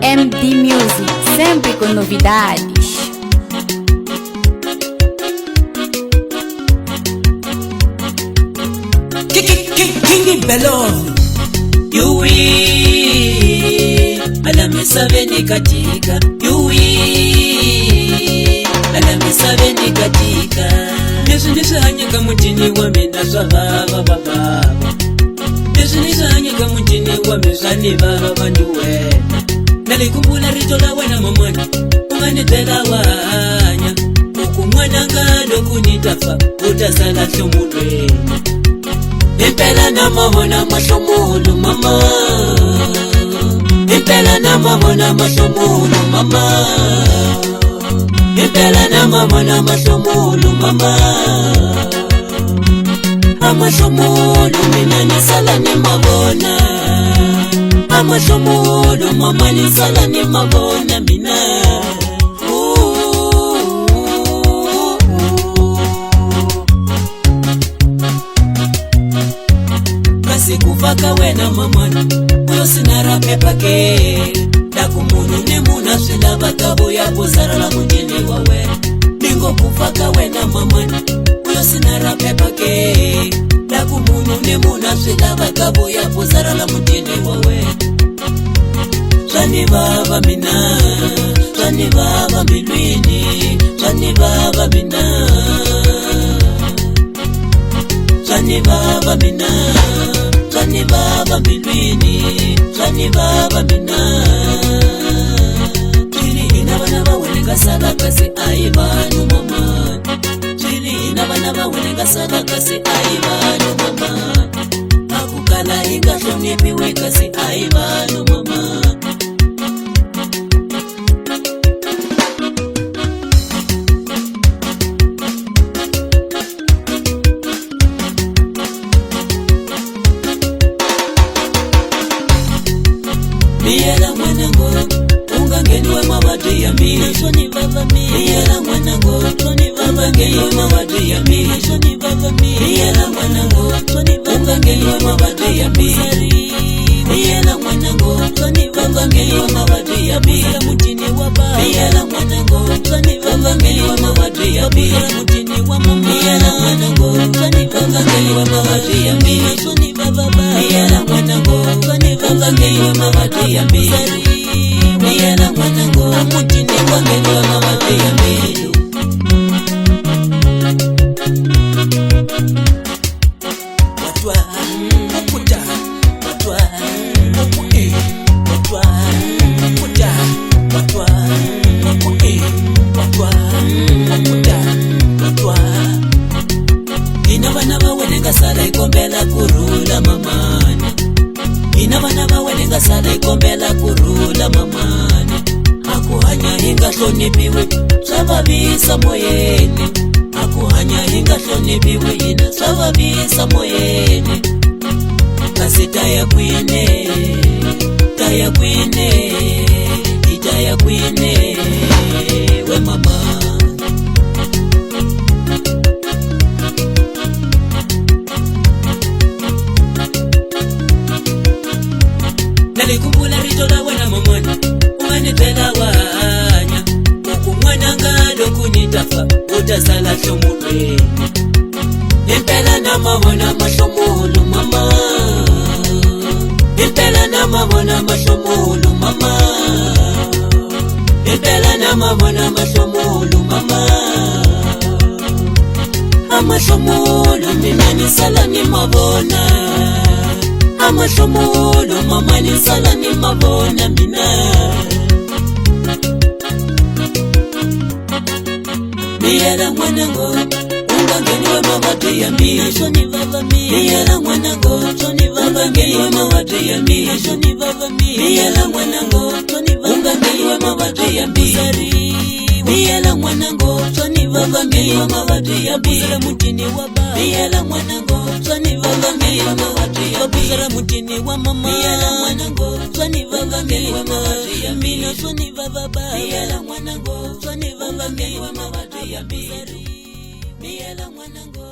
MD Music, sempre com novidades. King Belon Yui Alamisa veni katika Yui Alamisa veni katika Yesu nisahanyika mutini wa minaswa baba Yesu nisahanyika mutini wa mizani baba nduwe Nalikumbula ritola wena mamani Unganitela wanya Ukumwana ngado kunitafa Utasala shomudwe Impela na mabona mashomulu mama Impela na mabona mashomulu mama Impela na mabona mashomulu mama Amashomulu mina nisala ni mabona Amashomulu mama nisala ni mabona mina Sikufaka wena mamani Uyo sinara pepake Dakumunu ni muna sila bakabu ya buzara la mujini wawe Ningo kufaka wena mamani Uyo sinara pepake Dakumunu ni muna sila bakabu ya buzara la mujini wawe Shani baba mina Shani baba milwini Shani baba mina Shani baba mina Shani baba milwini Shani baba mina Chili inabana bawenega sadaka si aibanu mama Chili inabana bawenega sadaka si aibanu mama Akukala inga shoni piweka si aibanu mama Miyela mwanango, ungangeni wa mawadi ya mili Shoni baba mili Miyela mwanango, shoni baba ngeni wa mawadi ya mili Shoni baba mili Miyela mwanango, shoni baba ngeni wa mawadi ya mili Miyela mwanango, shoni baba ngeni wa mawadi ya mili Mutini wa baba Miyela mwanango, shoni baba ngeni wa mawadi ya mili Mutini wa mama Miyela mwanango, shoni baba ngeni wa mawadi ya mili Shoni baba Miyela mwanango, shoni baba ngeni wa mawadi ya mili Miyela mwanango, amutini wa ngeni wa mawadi ya mili Watwa, mukuta Watwa, mukui Watwa, mukuta Watwa, mukui Watwa, mukuta Watwa Inabana bawenega sala ikombela kurula mamani Inabana bawenega sala ikombela kurula mamani Akuhanya hinga shoni piwe Sababisa moyene Akuhanya hinga shoni piwe ina Sababisa moyene Kasi taya kwine Taya kwine Itaya kwine We mama Nalikumbula ritola wena mamani Unganitela wanya Ukumwana ngado kunitafa Utasala shomudwe Impela na mabona mashomulu mama Impela na mabona mashomulu mama Impela na mabona mashomulu mama Amashomulu mina nisala ni mabona Amashomulu mama nisala ni mabona mina Miyela mwanango Ungangeni wa mawadi ya mili Shoni baba mili Miyela mwanango Shoni baba ngeni wa mawadi ya mili Shoni baba mili Miyela mwanango Shoni baba ngeni wa mawadi ya mili Miyela mwanango Shoni baba ngeni wa mawadi ya mili Mutini wa baba Miyela mwanango Shoni baba ngeni wa mawadi ya mili Mutini wa mama Miyela mwanango Shoni baba ngeni wa mawadi ya mili Shoni baba Miyela mwanango Shoni baba ngeni wa mawadi ya mili Miyela mwanango